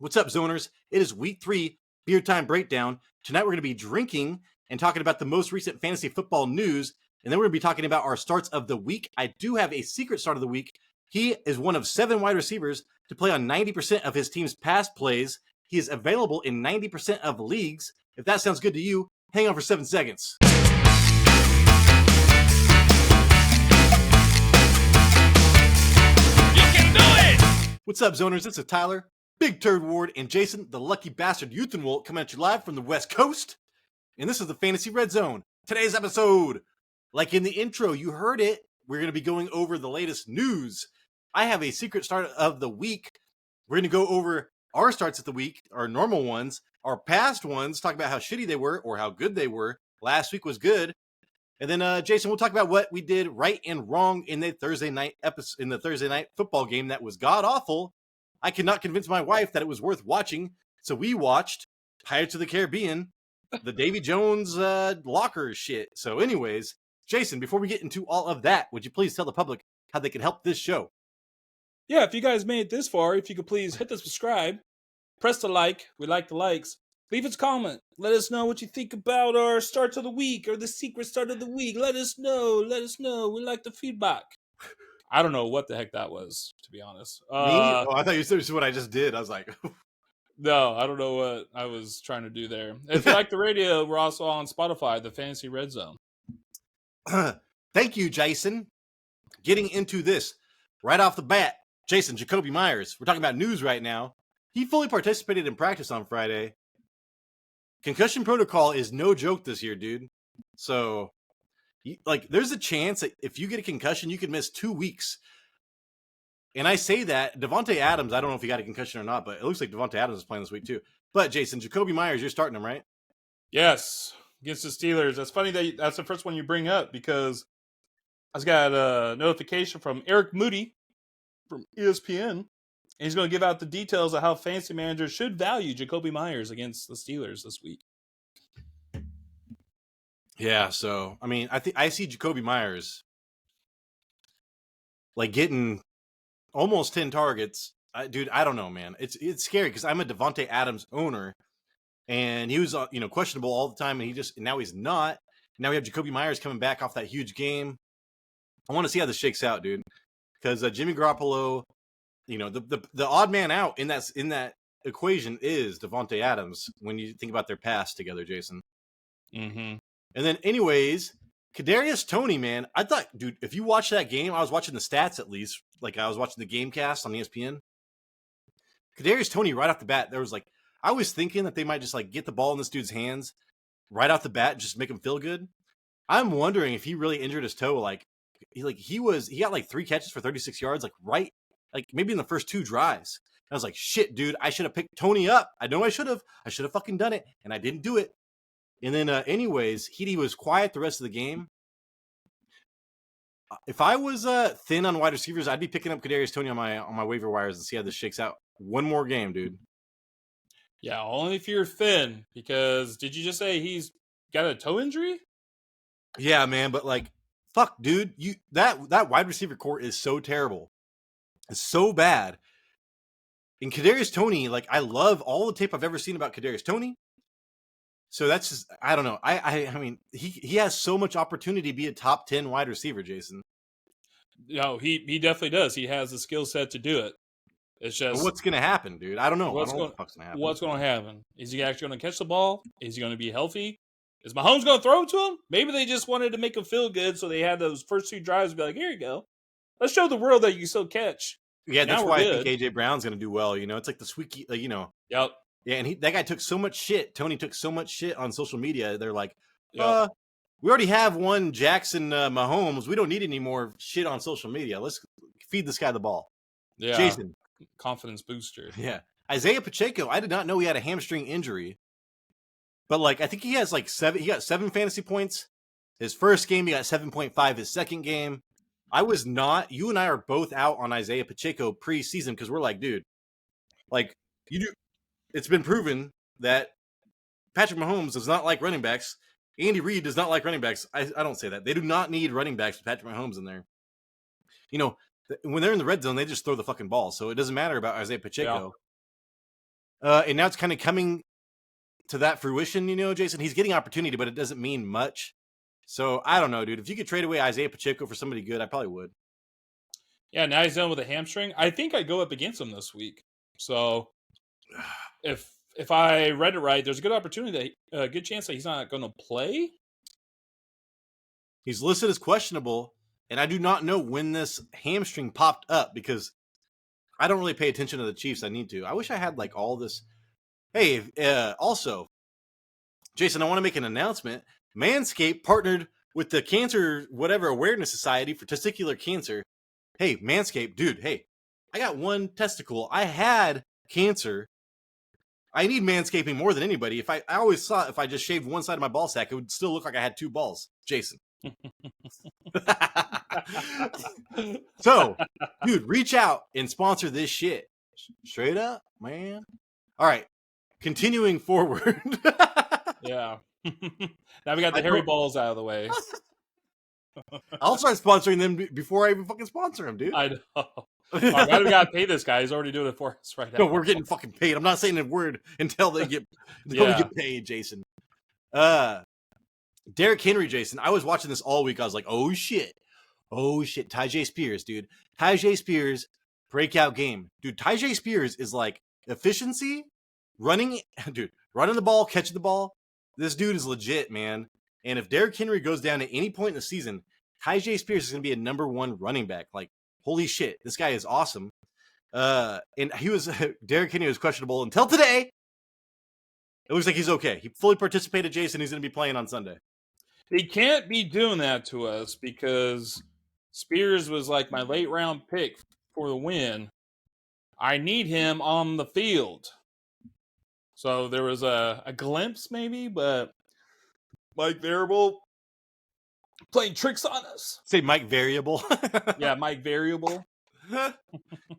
What's up, Zoners? It is week 3, Beer Time Breakdown. Tonight we're going to be drinking and talking about the most recent fantasy football news, and then we're going to be talking about our starts of the week. I do have a secret start of the week. He is one of 7 wide receivers to play on 90% of his team's pass plays. He is available in 90% of leagues. If that sounds good to you, hang on for 7 seconds. You can do it! What's up, Zoners? This is Tyler, Big Turd Ward, and Jason, the lucky bastard Youthenwolt, coming at you live from the West Coast. And this is the Fantasy Red Zone. Today's episode, like in the intro, you heard it, we're going to be going over the latest news. I have a secret start of the week. We're going to go over our starts of the week, our normal ones, our past ones, talk about how shitty they were or how good they were. Last week was good. And then, Jason, we'll talk about what we did right and wrong in the Thursday night football game that was god-awful. I could not convince my wife that it was worth watching, so we watched Pirates of the Caribbean, the Davy Jones locker shit. So anyways, Jason, before we get into all of that, would you please tell the public how they can help this show? Yeah, if you guys made it this far, if you could please hit the subscribe, press the like, we like the likes, leave us a comment, let us know what you think about our starts of the week or the secret start of the week. Let us know, we like the feedback. I don't know what the heck that was, to be honest. Me? Oh, I thought you said this is what I just did. I was like... No, I don't know what I was trying to do there. If you like the radio, we're also on Spotify, the Fantasy Red Zone. Thank you, Jason. Getting into this right off the bat, Jason, Jacoby Myers. We're talking about news right now. He fully participated in practice on Friday. Concussion protocol is no joke this year, dude. So, there's a chance that if you get a concussion, you could miss 2 weeks. And I say that, Devontae Adams, I don't know if he got a concussion or not, but it looks like Devontae Adams is playing this week too. But, Jason, Jacoby Myers, you're starting him, right? Yes, against the Steelers. That's funny that that's the first one you bring up because I just got a notification from Eric Moody from ESPN. And he's going to give out the details of how fantasy managers should value Jacoby Myers against the Steelers this week. Yeah, so, I mean, I see Jacoby Myers getting almost 10 targets. Dude, I don't know, man. It's scary because I'm a Devontae Adams owner, and he was questionable all the time, and now he's not. Now we have Jacoby Myers coming back off that huge game. I want to see how this shakes out, dude, because Jimmy Garoppolo, the odd man out in that equation is Devontae Adams when you think about their past together, Jason. Mm-hmm. And then, anyways, Kadarius Toney, man, I thought, dude, if you watch that game, I was watching the stats at least. I was watching the game cast on ESPN. Kadarius Toney, right off the bat, I was thinking that they might just get the ball in this dude's hands right off the bat, just make him feel good. I'm wondering if he really injured his toe. He got 3 catches for 36 yards, maybe in the first 2 drives. And I was like, shit, dude, I should have picked Toney up. I know I should have. I should have fucking done it, and I didn't do it. And then, anyways, he was quiet the rest of the game. If I was thin on wide receivers, I'd be picking up Kadarius Toney on my waiver wires and see how this shakes out. One more game, dude. Yeah, only if you're thin, because did you just say he's got a toe injury? Yeah, man, but fuck, dude, that wide receiver core is so terrible. It's so bad. And Kadarius Toney, I love all the tape I've ever seen about Kadarius Toney. So that's just, I don't know. I mean, he has so much opportunity to be a top 10 wide receiver, Jason. No, he definitely does. He has the skill set to do it. It's just... But what's going to happen, dude? I don't know. What's going to happen? What's going to happen? Is he actually going to catch the ball? Is he going to be healthy? Is Mahomes going to throw it to him? Maybe they just wanted to make him feel good, so they had those first 2 drives and be like, here you go. Let's show the world that you can still catch. Yeah, that's why I think A.J. Brown's going to do well. It's like the squeaky, Yep. Yeah, and that guy took so much shit. Tony took so much shit on social media. They're like, we already have one Jackson Mahomes. We don't need any more shit on social media. Let's feed this guy the ball. Yeah. Jason. Confidence booster. Yeah. Isaiah Pacheco, I did not know he had a hamstring injury. But, I think he has, 7. He got 7 fantasy points. His first game, he got 7.5. His second game. I was not. You and I are both out on Isaiah Pacheco preseason because we're like, dude, you do. It's been proven that Patrick Mahomes does not like running backs. Andy Reid does not like running backs. I don't say that. They do not need running backs with Patrick Mahomes in there. When they're in the red zone, they just throw the fucking ball. So it doesn't matter about Isaiah Pacheco. And now it's kind of coming to that fruition, Jason. He's getting opportunity, but it doesn't mean much. So I don't know, dude. If you could trade away Isaiah Pacheco for somebody good, I probably would. Yeah, now he's done with a hamstring. I think I go up against him this week. So if I read it right, there's a good opportunity, a good chance that he's not going to play. He's listed as questionable, and I do not know when this hamstring popped up because I don't really pay attention to the Chiefs. I need to. I wish I had like all this. Hey, also, Jason, I want to make an announcement. Manscaped partnered with the Cancer Whatever Awareness Society for testicular cancer. Hey, Manscaped, dude, hey, I got one testicle. I had cancer. I need manscaping more than anybody. I always thought if I just shaved one side of my ball sack, it would still look like I had two balls. Jason. So, dude, reach out and sponsor this shit. Straight up, man. All right. Continuing forward. Yeah. Now we got the hairy balls out of the way. I'll start sponsoring them before I even fucking sponsor them, dude. I know. Right, why do we gotta pay this guy? He's already doing it for us right now. No, we're getting fucking paid. I'm not saying a word until we get paid, Jason. Derrick Henry, Jason. I was watching this all week. I was like, oh shit. Tyjae Spears, dude. Tyjae Spears, breakout game. Dude, Tyjae Spears is like efficiency, running the ball, catching the ball. This dude is legit, man. And if Derrick Henry goes down at any point in the season, Tyjae Spears is going to be a number one running back. Like, holy shit, this guy is awesome. And Derrick Henry was questionable until today. It looks like he's okay. He fully participated, Jason. He's going to be playing on Sunday. He can't be doing that to us because Spears was like my late round pick for the win. I need him on the field. So there was a glimpse maybe, but Mike Variable playing tricks on us. Say Mike Variable. Yeah, Mike Variable.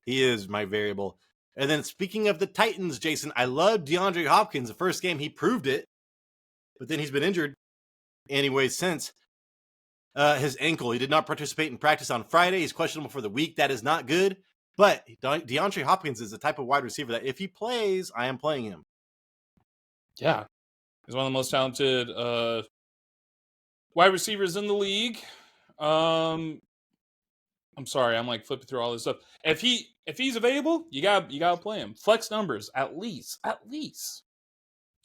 He is Mike Variable. And then speaking of the Titans, Jason, I love DeAndre Hopkins. The first game, he proved it. But then he's been injured anyways since. His ankle. He did not participate in practice on Friday. He's questionable for the week. That is not good. But DeAndre Hopkins is the type of wide receiver that if he plays, I am playing him. Yeah. He's one of the most talented wide receivers in the league. I'm sorry, I'm like flipping through all this stuff. If he's available, you gotta play him. Flex numbers, at least.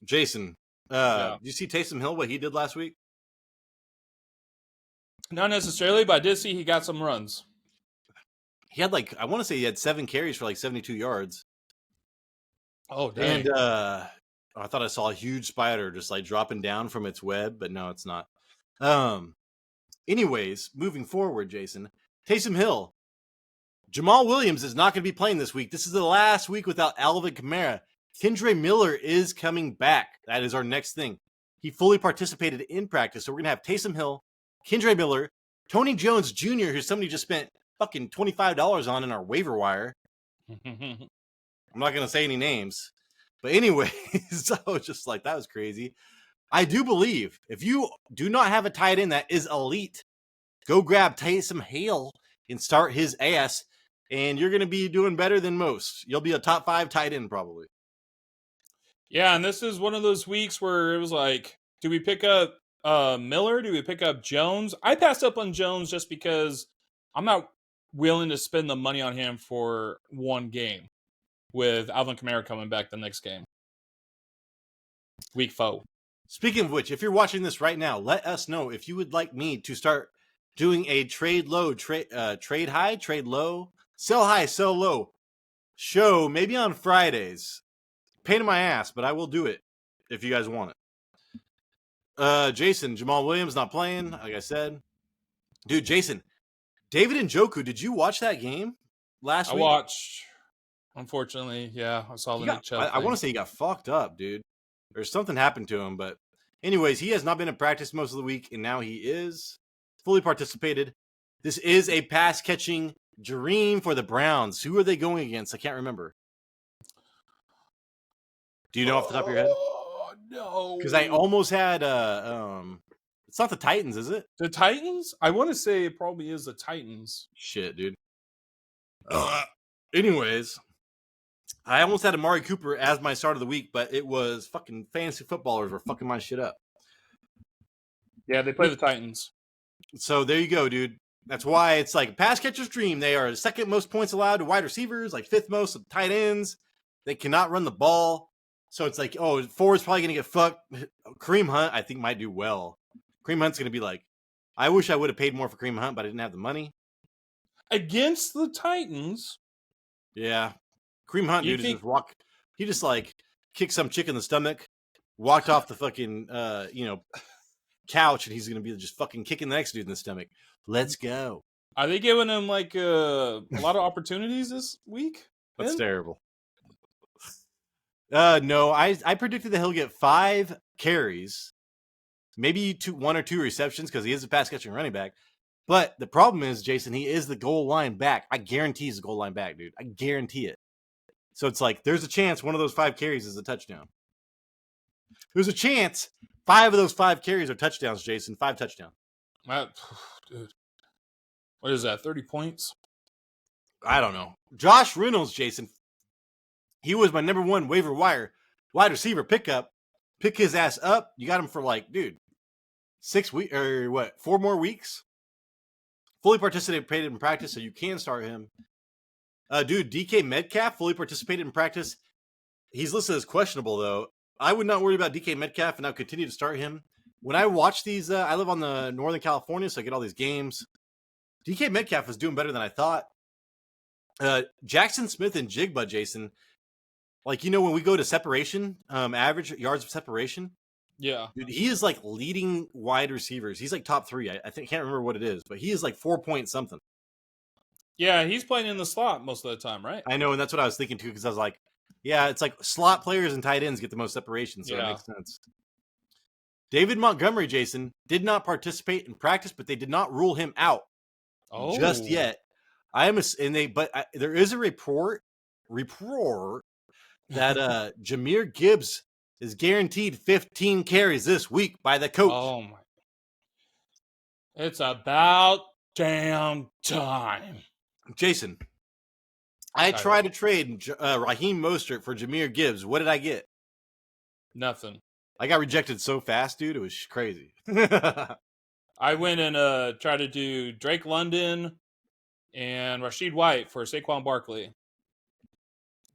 Jason, did you see Taysom Hill, what he did last week? Not necessarily, but I did see he got some runs. He had I want to say he had 7 carries for 72 yards. Oh, dang. And I thought I saw a huge spider just dropping down from its web, but no, it's not. Anyways, moving forward, Jason, Taysom Hill, Jamal Williams is not going to be playing this week. This is the last week without Alvin Kamara. Kendre Miller is coming back. That is our next thing. He fully participated in practice, so we're going to have Taysom Hill, Kendre Miller, Tony Jones Jr., who somebody just spent fucking $25 on in our waiver wire. I'm not going to say any names. But anyways, I was just that was crazy. I do believe if you do not have a tight end that is elite, go grab Taysom Hill and start his ass, and you're going to be doing better than most. You'll be a top 5 tight end probably. Yeah, and this is one of those weeks where it was do we pick up Miller? Do we pick up Jones? I passed up on Jones just because I'm not willing to spend the money on him for one game with Alvin Kamara coming back the next game. Week 4. Speaking of which, if you're watching this right now, let us know if you would like me to start doing a trade low, trade high, trade low, sell high, sell low show, maybe on Fridays. Pain in my ass, but I will do it if you guys want it. Jason, Jamal Williams not playing, like I said. Dude, Jason, David Njoku, did you watch that game last week? I watched. Unfortunately, yeah, I saw the Nick Chubb. I want to say he got fucked up, dude. Or something happened to him, but anyways, he has not been in practice most of the week, and now he is fully participated. This is a pass-catching dream for the Browns. Who are they going against? I can't remember. Do you know off the top of your head? Oh, no. Because I almost had it's not the Titans, is it? The Titans? I want to say it probably is the Titans. Shit, dude. Anyways, I almost had Amari Cooper as my start of the week, but it was fucking fantasy footballers were fucking my shit up. Yeah, they play the Titans. So there you go, dude. That's why it's like pass catcher's dream. They are second most points allowed to wide receivers, like fifth most of tight ends. They cannot run the ball. So it's like, oh, Ford's probably going to get fucked. Kareem Hunt, I think, might do well. Kareem Hunt's going to be like, I wish I would have paid more for Kareem Hunt, but I didn't have the money. Against the Titans? Yeah. Kareem Hunt, dude, just walk. He just like kicked some chick in the stomach, walked off the fucking, couch, and he's going to be just fucking kicking the next dude in the stomach. Let's go. Are they giving him like a lot of opportunities this week? That's terrible. No, I predicted that he'll get 5 carries, maybe 1 or 2 receptions because he is a pass catching running back. But the problem is, Jason, he is the goal line back. I guarantee he's a goal line back, dude. I guarantee it. So it's like there's a chance one of those 5 carries is a touchdown. There's a chance 5 of those 5 carries are touchdowns, Jason. 5 touchdowns. Dude. What is that, 30 points? I don't know. Josh Reynolds, Jason. He was my number 1 waiver wire wide receiver pickup. Pick his ass up. You got him for like, dude, 6 weeks or what? 4 more weeks. Fully participated in practice, so you can start him. Dude, DK Metcalf fully participated in practice. He's listed as questionable though. I would not worry about DK Metcalf, and I'll continue to start him. When I watch these, I live on the Northern California, so I get all these games. DK Metcalf is doing better than I thought. Jackson Smith and Jigba, Jason. Like, when we go to separation, average yards of separation. Yeah. Dude, he is like leading wide receivers. He's like top 3. I can't remember what it is, but he is like 4 point something. Yeah, he's playing in the slot most of the time, right? I know, and that's what I was thinking too, because I was like, yeah, it's like slot players and tight ends get the most separation, so it makes sense. David Montgomery, Jason, did not participate in practice, but they did not rule him out just yet. There is a report that Jahmyr Gibbs is guaranteed 15 carries this week by the coach. Oh my! It's about damn time, Jason. I tried to trade Raheem Mostert for Jahmyr Gibbs. What did I get? Nothing. I got rejected so fast, dude. It was crazy. I went and tried to do Drake London and Rashid White for Saquon Barkley.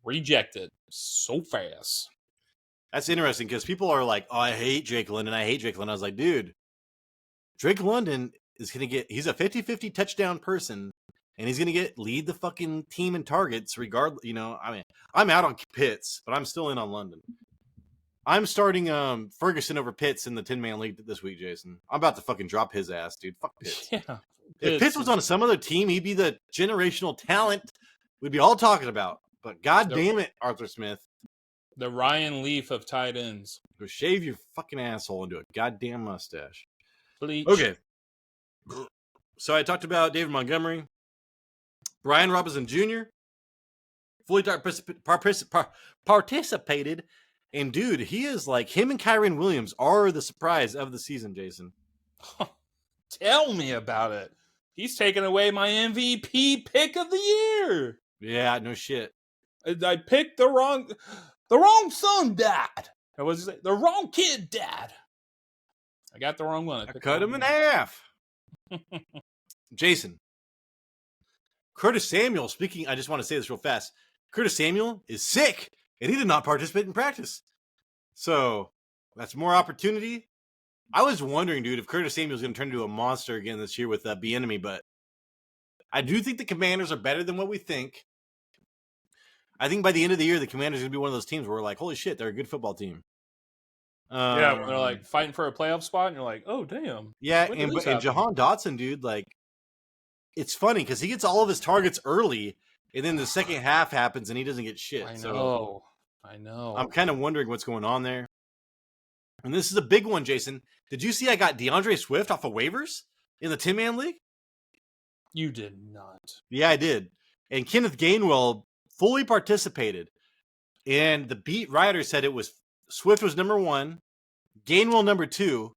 Rejected so fast. That's interesting because people are like, oh, I hate Drake London. I was like, dude, Drake London is going to he's a 50-50 touchdown person, and he's going to lead the fucking team in targets regardless. I'm out on Pitts, but I'm still in on London. I'm starting Ferguson over Pitts in the 10-man league this week, Jason. I'm about to fucking drop his ass, dude. Fuck Pitts. Yeah. If Pitts was on some other team, he'd be the generational talent we'd be all talking about. But god damn it, Arthur Smith. The Ryan Leaf of tight ends. Go shave your fucking asshole into a goddamn mustache. Bleach. Okay. So I talked about David Montgomery. Brian Robinson Jr. fully participated. And dude, he is like, him and Kyren Williams are the surprise of the season, Jason. Tell me about it. He's taken away my MVP pick of the year. Yeah, no shit. I picked the wrong son, Dad. What was he say? The wrong kid, Dad. I got the wrong one. I cut him in half. Jason. Curtis Samuel, I just want to say this real fast. Curtis Samuel is sick, and he did not participate in practice. So, that's more opportunity. I was wondering, dude, if Curtis Samuel is going to turn into a monster again this year with Bieniemy, but I do think the Commanders are better than what we think. I think by the end of the year, the Commanders are going to be one of those teams where we're like, holy shit, they're a good football team. Yeah, when they're like fighting for a playoff spot, and you're like, oh, damn. Yeah, and Jahan Dotson, dude, like, it's funny because he gets all of his targets early, and then the second half happens, and he doesn't get shit. I know. I'm kind of wondering what's going on there. And this is a big one, Jason. Did you see I got DeAndre Swift off of waivers in the 10-man league? You did not. Yeah, I did. And Kenneth Gainwell fully participated. And the beat writer said it was Swift was number 1, Gainwell number 2,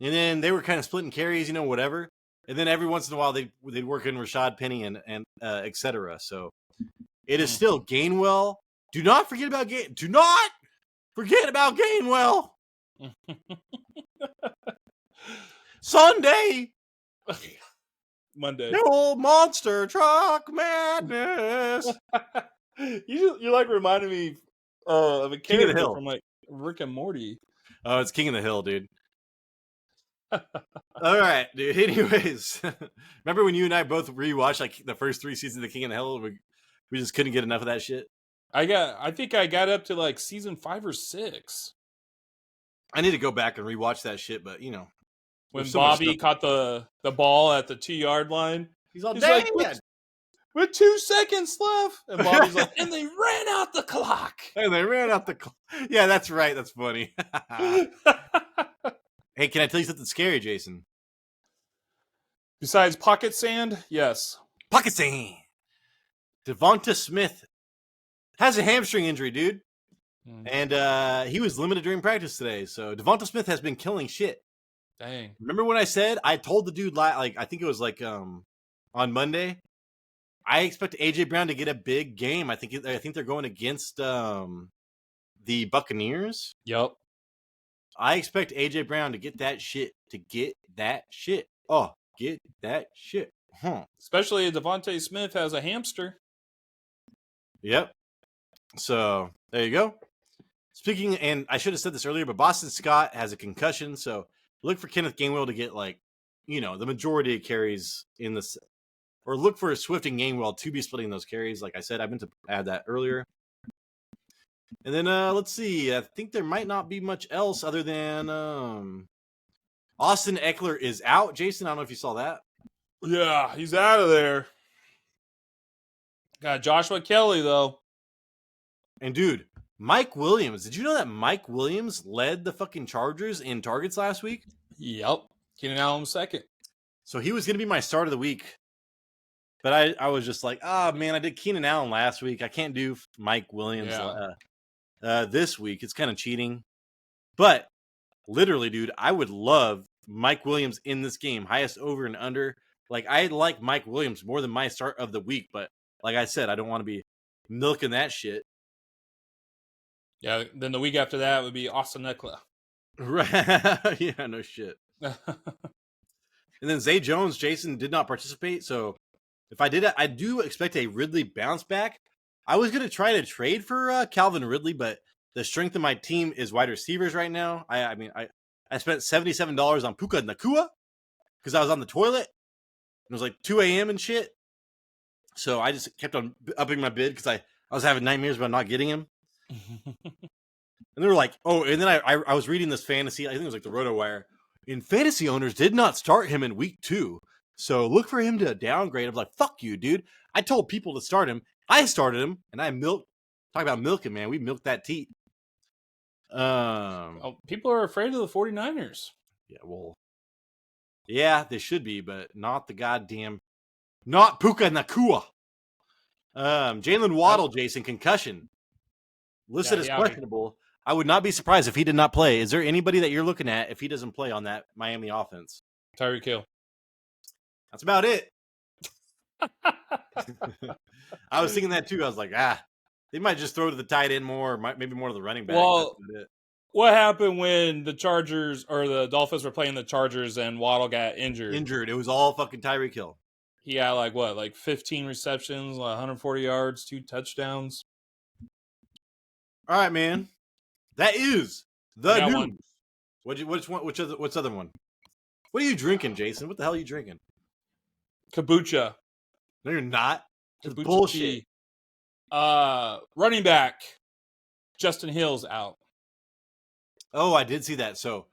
and then they were kind of splitting carries, whatever. And then every once in a while they'd work in Rashad Penny and et cetera. So it is still Gainwell, Do not forget about Gainwell. Sunday, Monday. no monster truck madness. You like reminded me of a King of the character Hill. from like Rick and Morty. Oh, it's King of the Hill, dude. All right, dude. Anyways, remember when you and I both rewatched like the first 3 seasons of the King of the Hill? We just couldn't get enough of that shit. I think I got up to like season 5 or 6 I need to go back and rewatch that shit, but you know, when there's so much Bobby stuff. caught the ball at the 2-yard line. He's all He's dang. like, with 2 seconds left, and Bobby's like, and they ran out the clock. And they ran out the. Yeah, that's right. That's funny. Hey, can I tell you something scary, Jason? Besides pocket sand, yes. Pocket sand. Devonta Smith has a hamstring injury, dude. And he was limited during practice today. So Devonta Smith has been killing shit. Dang. Remember when I said I told the dude like I think it was like on Monday, I expect AJ Brown to get a big game. I think they're going against the Buccaneers. Yep. I expect AJ Brown to get that shit. Oh, get that shit. Especially if Devontae Smith has a hamster. Yep. So there you go. Speaking, and I should have said this earlier, but Boston Scott has a concussion, so look for Kenneth Gainwell to get the majority of carries in this, or look for Swift and Gainwell to be splitting those carries. Like I said, I meant to add that earlier. And then let's see. I think there might not be much else other than Austin Eckler is out. Jason, I don't know if you saw that. Yeah, he's out of there. Got Joshua Kelly, though. And dude, Mike Williams. Did you know that Mike Williams led the fucking Chargers in targets last week? Yep. Keenan Allen second. So he was going to be my start of the week. But I was just like, man, I did Keenan Allen last week. I can't do Mike Williams this week. It's kind of cheating. But literally, dude, I would love Mike Williams in this game. Highest over and under. Like, I like Mike Williams more than my start of the week. But like I said, I don't want to be milking that shit. Yeah, then the week after that would be Austin Eckler. Right. Yeah, no shit. And then Zay Jones, Jason did not participate. So if I did, I do expect a Ridley bounce back. I was going to try to trade for Calvin Ridley, but the strength of my team is wide receivers right now. I spent $77 on Puka Nacua because I was on the toilet. It was like 2 a.m. and shit. So I just kept on upping my bid because I was having nightmares about not getting him. And they were like, oh, and then I was reading this fantasy. I think it was like the RotoWire. And fantasy owners did not start him in week 2. So look for him to downgrade. I'm like, fuck you, dude. I told people to start him. I started him, and I milked. Talk about milking, man. We milked that teat. People are afraid of the 49ers. Yeah, well, yeah, they should be, but not not Puka Nacua. Jalen Waddle, Jason, concussion. Listed as questionable. I would not be surprised if he did not play. Is there anybody that you're looking at if he doesn't play on that Miami offense? Tyreek Hill. That's about it. I was thinking that too. I was like, they might just throw to the tight end more, or maybe more to the running back. Well, what happened when the Chargers or the Dolphins were playing the Chargers and Waddle got injured? It was all fucking Tyreek Hill. He had like 15 receptions, 140 yards, 2 touchdowns. All right, man. That is the news. One. Which other one? What are you drinking, Jason? What the hell are you drinking? Kombucha. No, you're not. It's Kombucha bullshit. Tea. Running back Justin Hill's out. Oh, I did see that. So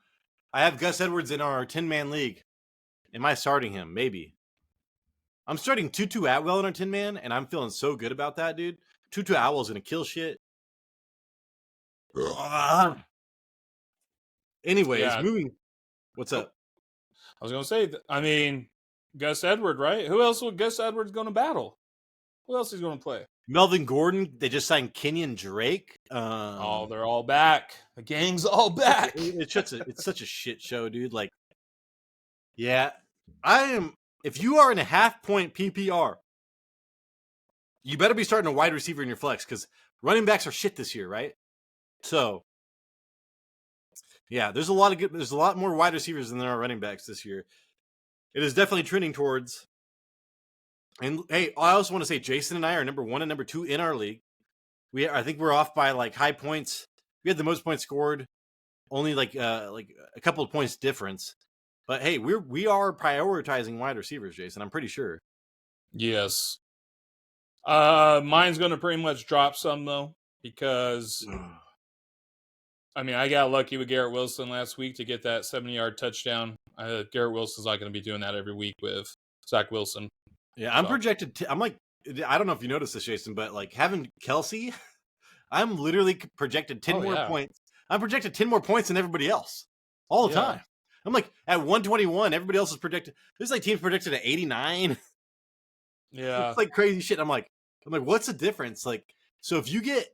I have Gus Edwards in our 10-man league. Am I starting him? Maybe. I'm starting Tutu Atwell in our 10-man, and I'm feeling so good about that, dude. Tutu Atwell's going to kill shit. Anyways, moving. What's up? I was going to say, Gus Edwards, right? Who else would Gus Edwards going to battle? Who else is going to play? Melvin Gordon. They just signed Kenyon Drake. They're all back. The gang's all back. It's such a shit show, dude. Like, yeah, I am. If you are in a half-point PPR, you better be starting a wide receiver in your flex because running backs are shit this year, right? So, yeah, there's a lot more wide receivers than there are running backs this year. It is definitely trending towards. And hey, I also want to say Jason and I are number 1 and number 2 in our league. I think we're off by like high points. We had the most points scored, only like a couple of points difference. But hey, we are prioritizing wide receivers, Jason. I'm pretty sure. Yes. Mine's going to pretty much drop some though, because I mean, I got lucky with Garrett Wilson last week to get that 70-yard touchdown. Garrett Wilson's not going to be doing that every week with Zach Wilson. Yeah, I'm projected. I'm like, I don't know if you noticed this, Jason, but like having Kelsey, I'm literally projected 10 more points. I'm projected 10 more points than everybody else all the time. I'm like at 121. Everybody else is projected. There's like teams predicted at 89. Yeah, it's like crazy shit. I'm like, what's the difference? Like, so if you get,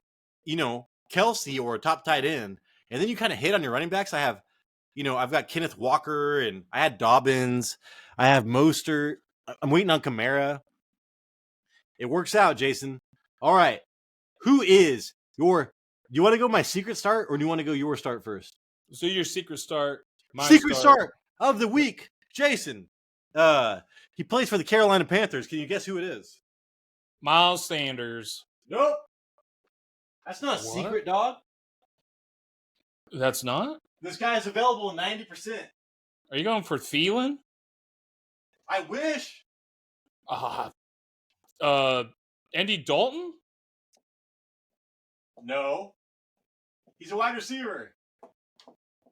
Kelsey or a top tight end, and then you kind of hit on your running backs, I've got Kenneth Walker, and I had Dobbins, I have Mostert. I'm waiting on Kamara. It works out, Jason. All right. Who is your? Do you want to go my secret start, or do you want to go your start first? So your secret start. Secret start of the week, Jason. He plays for the Carolina Panthers. Can you guess who it is? Miles Sanders. Nope. That's not a secret, dog. That's not? This guy is available 90%. Are you going for Thielen? I wish. Andy Dalton? No. He's a wide receiver.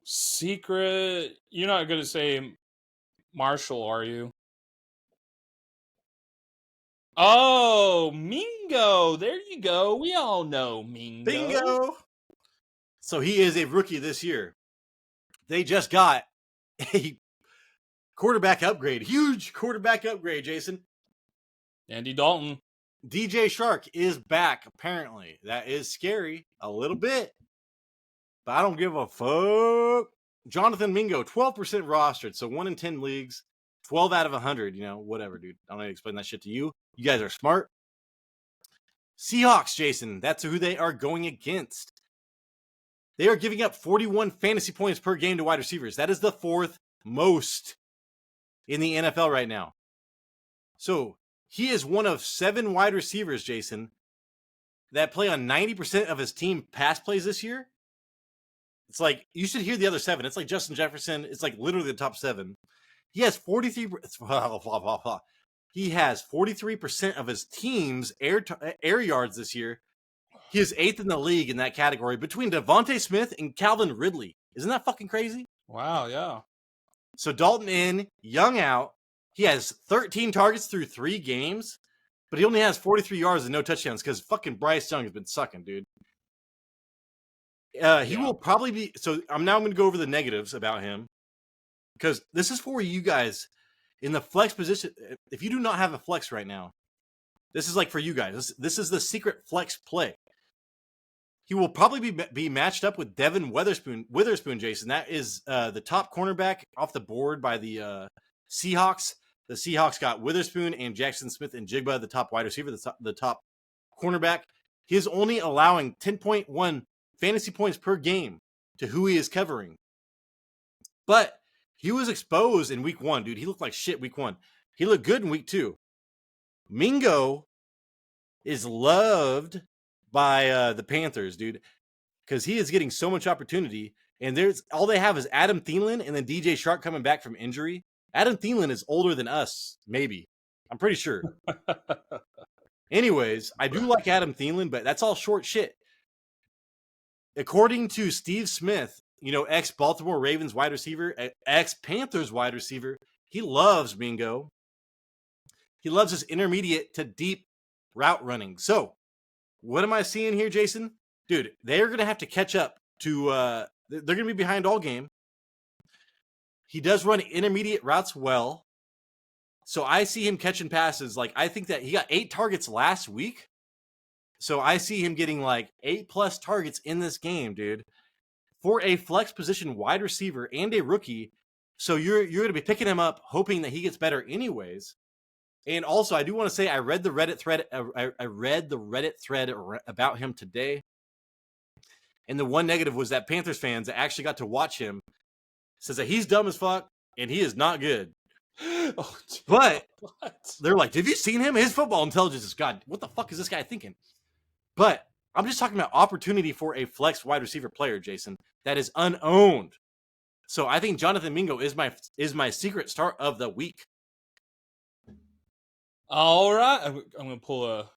Secret. You're not going to say Marshall, are you? Oh, Mingo. There you go. We all know Mingo. Bingo. So he is a rookie this year. They just got a quarterback upgrade. Huge quarterback upgrade, Jason. Andy Dalton. DJ Shark is back, apparently. That is scary. A little bit. But I don't give a fuck. Jonathan Mingo, 12% rostered. So 1 in 10 leagues. 12 out of 100. Whatever, dude. I don't need to explain that shit to you. You guys are smart. Seahawks, Jason. That's who they are going against. They are giving up 41 fantasy points per game to wide receivers. That is the 4th most in the NFL right now. So he is one of 7 wide receivers, Jason, that play on 90% of his team pass plays this year. It's like, you should hear the other 7. It's like Justin Jefferson. It's like literally the top 7. He has 43. He has 43% of his team's air yards this year. He is 8th in the league in that category between Devontae Smith and Calvin Ridley. Isn't that fucking crazy? Wow, yeah. So Dalton in, Young out. He has 13 targets through 3 games, but he only has 43 yards and no touchdowns because fucking Bryce Young has been sucking, dude. He will probably be. So I'm going to go over the negatives about him because this is for you guys in the flex position. If you do not have a flex right now, this is like for you guys. This is the secret flex play. He will probably be matched up with Devin Witherspoon, Jason. That is the top cornerback off the board by the Seahawks. The Seahawks got Witherspoon and Jackson Smith and Jigba, the top wide receiver, the top cornerback. He is only allowing 10.1 fantasy points per game to who he is covering. But he was exposed in week 1, dude. He looked like shit week 1. He looked good in week 2. Mingo is loved by the Panthers, dude, because he is getting so much opportunity. And all they have is Adam Thielen and then DJ Shark coming back from injury. Adam Thielen is older than us, maybe. I'm pretty sure. Anyways, I do like Adam Thielen, but that's all short shit. According to Steve Smith, ex-Baltimore Ravens wide receiver, ex-Panthers wide receiver, he loves Mingo. He loves his intermediate to deep route running. So, what am I seeing here, Jason? Dude, they're going to have to catch up to, they're going to be behind all game. He does run intermediate routes well. So I see him catching passes. Like, I think that he got 8 targets last week. So I see him getting like 8+ targets in this game, dude. For a flex position wide receiver and a rookie. So you're going to be picking him up, hoping that he gets better anyways. And also, I do want to say I read the Reddit thread. I read the Reddit thread about him today, and the one negative was that Panthers fans that actually got to watch him says that he's dumb as fuck and he is not good. Oh, But what? they're like, "Have you seen him? His football intelligence is God. What the fuck is this guy thinking?" But I'm just talking about opportunity for a flex wide receiver player, Jason, that is unowned. So I think Jonathan Mingo is my secret start of the week. All right, I'm gonna pull a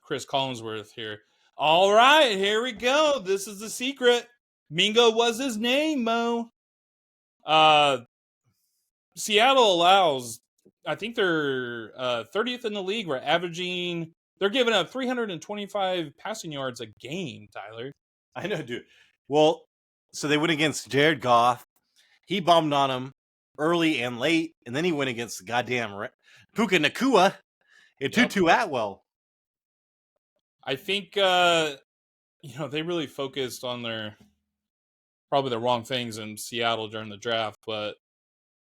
Chris Collinsworth here. All right, here we go. This is the secret. Mingo was his name, Mo. Seattle allows, I think they're 30th in the league. We're averaging, they're giving up 325 passing yards a game, Tyler. I know, dude. Well, so they went against Jared Goff. He bombed on him early and late, and then he went against goddamn Puka Nakua and Tutu Atwell. I think they really focused on probably the wrong things in Seattle during the draft, but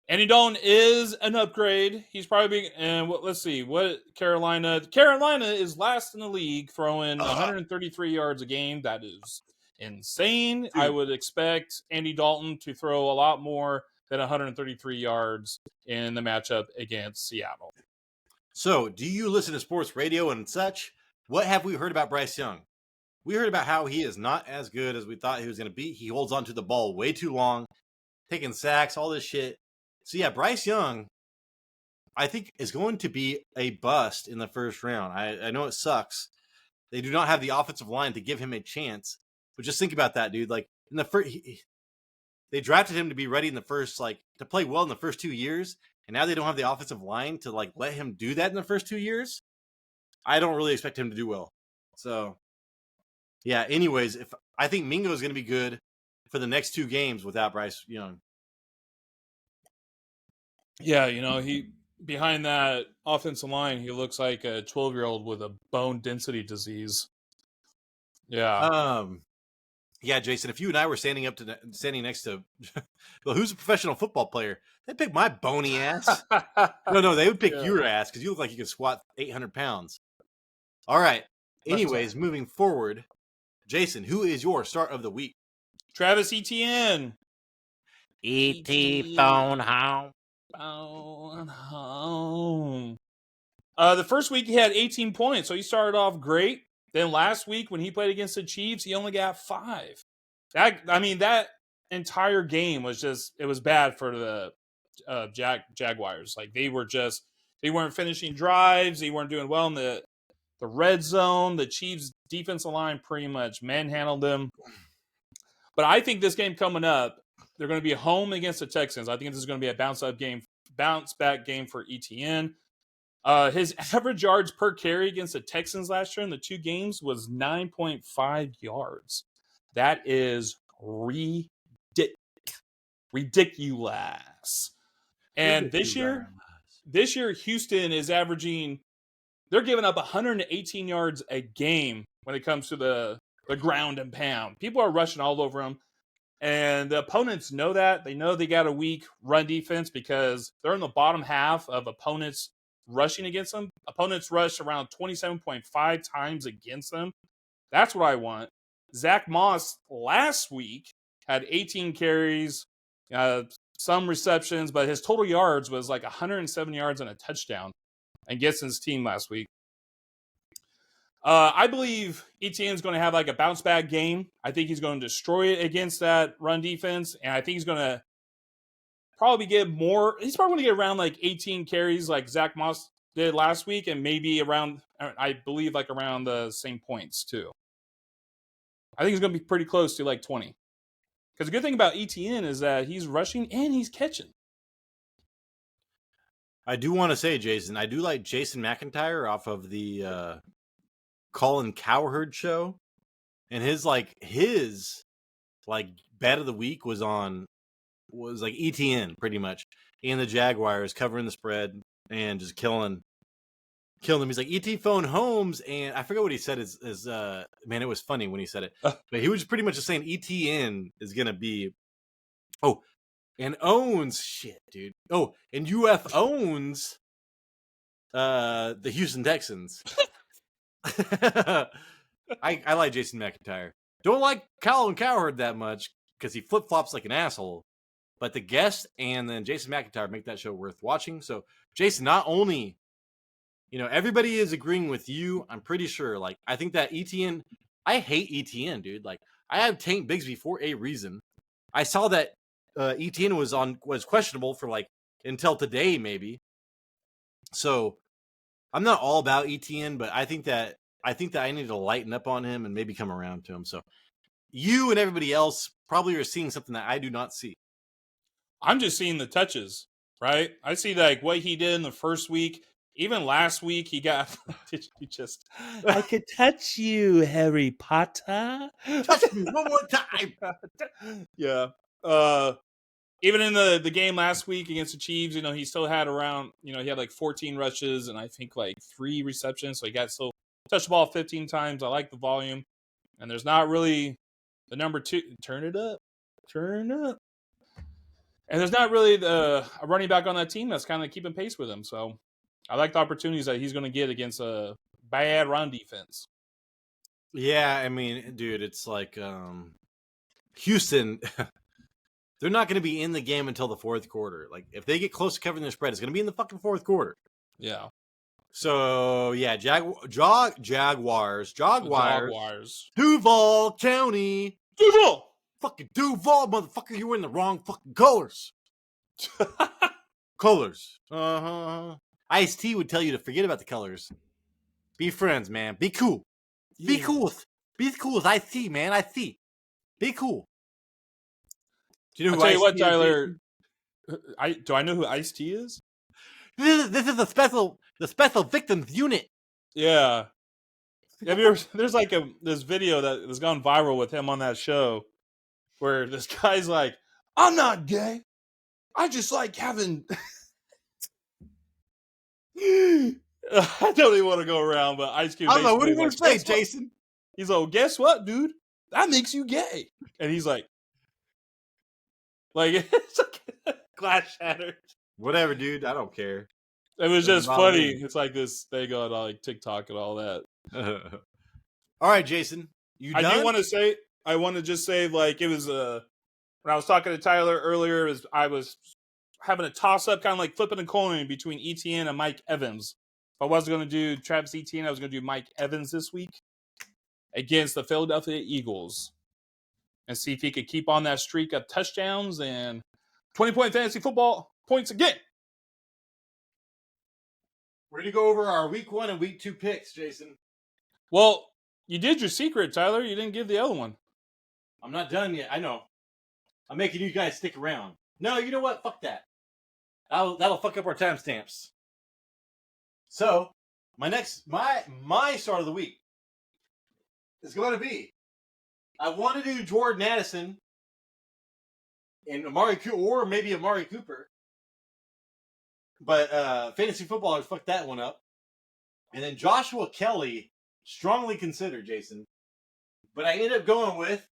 Andy Dalton is an upgrade. He's probably let's see what Carolina is last in the league, throwing 133 yards a game. That is insane. Dude. I would expect Andy Dalton to throw a lot more than 133 yards in the matchup against Seattle. So, do you listen to sports radio and such? What have we heard about Bryce Young? We heard about how he is not as good as we thought he was going to be. He holds onto the ball way too long, taking sacks, all this shit. So, yeah, Bryce Young, I think, is going to be a bust in the first round. I know it sucks. They do not have the offensive line to give him a chance. But just think about that, dude. Like, in the first, they drafted him to be ready in the first, to play well in the first 2 years. And now they don't have the offensive line to, let him do that in the first 2 years. I don't really expect him to do well. So, yeah, anyways, I think Mingo is going to be good for the next 2 games without Bryce Young. Yeah, he behind that offensive line, he looks like a 12-year-old with a bone density disease. Yeah. Yeah, Jason, if you and I were standing next to, well, who's a professional football player? They'd pick my bony ass. No, they would pick your ass because you look like you can squat 800 pounds. All right. Anyways, moving forward, Jason, who is your start of the week? Travis Etienne. E.T. phone home. Phone home. The first week he had 18 points, so he started off great. Then last week when he played against the Chiefs, he only got 5. That entire game was it was bad for the Jaguars. Like they weren't finishing drives. They weren't doing well in the red zone. The Chiefs defensive line pretty much manhandled them. But I think this game coming up, they're going to be home against the Texans. I think this is going to be a bounce back game for ETN. His average yards per carry against the Texans last year in the 2 games was 9.5 yards. That is ridiculous. And this year, Houston is averaging, they're giving up 118 yards a game when it comes to the ground and pound. People are rushing all over them. And the opponents know that. They know they got a weak run defense because they're in the bottom half of opponents rushing against them. Opponents rush around 27.5 times against them. That's what I want. Zach Moss last week had 18 carries, some receptions, but his total yards was like 107 yards and a touchdown against his team last week. I believe Etienne's going to have like a bounce back game. I think he's going to destroy it against that run defense, and I think he's going to probably get more. He's probably going to get around like 18 carries like Zach Moss did last week, and maybe around, I believe, like around the same points too. I think he's going to be pretty close to like 20. Because the good thing about Etienne is that he's rushing and he's catching. I do want to say, Jason, I do like Jason McIntyre off of the Colin Cowherd show, and his bet of the week was like ETN pretty much, and the Jaguars covering the spread and just killing them. He's like, ET phone Holmes, and I forget what he said. Is man, it was funny when he said it, but he was pretty much just saying ETN is gonna be and owns shit, dude. And UF owns the Houston Texans. I like Jason McIntyre. Don't like Colin Cowherd that much because he flip flops like an asshole. But the guest and then Jason McIntyre make that show worth watching. So Jason, not only everybody is agreeing with you. I'm pretty sure. Like I think that ETN. I hate ETN, dude. Like I have Tank Bigsby for a reason. I saw that ETN was questionable for like until today, maybe. So I'm not all about ETN, but I think that I need to lighten up on him and maybe come around to him. So you and everybody else probably are seeing something that I do not see. I'm just seeing the touches, right? I see like what he did in the first week. Even last week, he got. Did you just? I could touch you, Harry Potter. Touch me one more time. Yeah. Even in the game last week against the Chiefs, he still had around, he had like 14 rushes and I think like 3 receptions. So he got still touched the ball 15 times. I like the volume. And there's not really the number 2. Turn up. And there's not really a running back on that team that's kind of keeping pace with him. So I like the opportunities that he's going to get against a bad run defense. Yeah, I mean, dude, it's like Houston. They're not going to be in the game until the fourth quarter. Like, if they get close to covering their spread, it's going to be in the fucking fourth quarter. Yeah. So, yeah, Jaguars. Duval County. Duval! Fucking Duval, motherfucker. You were in the wrong fucking colors. Colors. Uh-huh. Ice-T would tell you to forget about the colors. Be friends, man. Be cool. Yeah. Be cool with Ice-T, man. Ice-T. Be cool. Do you know who I'll tell you what, Tyler. Do I know who Ice-T is? This is the special victims unit. Yeah. There's like this video that has gone viral with him on that show where this guy's like, I'm not gay. I just like having. I don't even want to go around, but Ice Cube. I don't know. What are you going to say, Jason? He's like, guess what, dude? That makes you gay. And he's like it's like glass shattered. Whatever, dude. I don't care. It was just funny. It's like this thing on like TikTok and all that. All right, Jason. You done? I want to just say, like, it was when I was talking to Tyler earlier, I was having a toss up, kind of like flipping a coin between ETN and Mike Evans. If I wasn't going to do Travis Etienne, I was going to do Mike Evans this week against the Philadelphia Eagles and see if he could keep on that streak of touchdowns and 20-point fantasy football points again. We're going to go over our week 1 and week 2 picks, Jason. Well, you did your secret, Tyler. You didn't give the other one. I'm not done yet. I know. I'm making you guys stick around. No, you know what? Fuck that. That'll fuck up our timestamps. So, my start of the week is going to be, I want to do Jordan Addison and Amari Cooper, or maybe Amari Cooper. But fantasy footballers fucked that one up. And then Joshua Kelly, strongly considered, Jason. But I ended up going with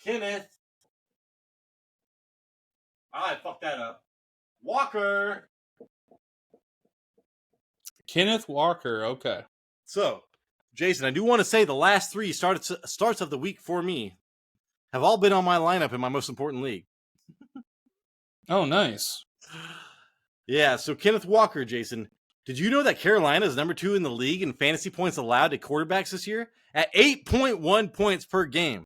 Kenneth. I fucked that up. Walker. Kenneth Walker, okay. So, Jason, I do want to say the last 3 starts of the week for me have all been on my lineup in my most important league. Oh, nice. Yeah, so Kenneth Walker, Jason. Did you know that Carolina is number 2 in the league in fantasy points allowed to quarterbacks this year? At 8.1 points per game.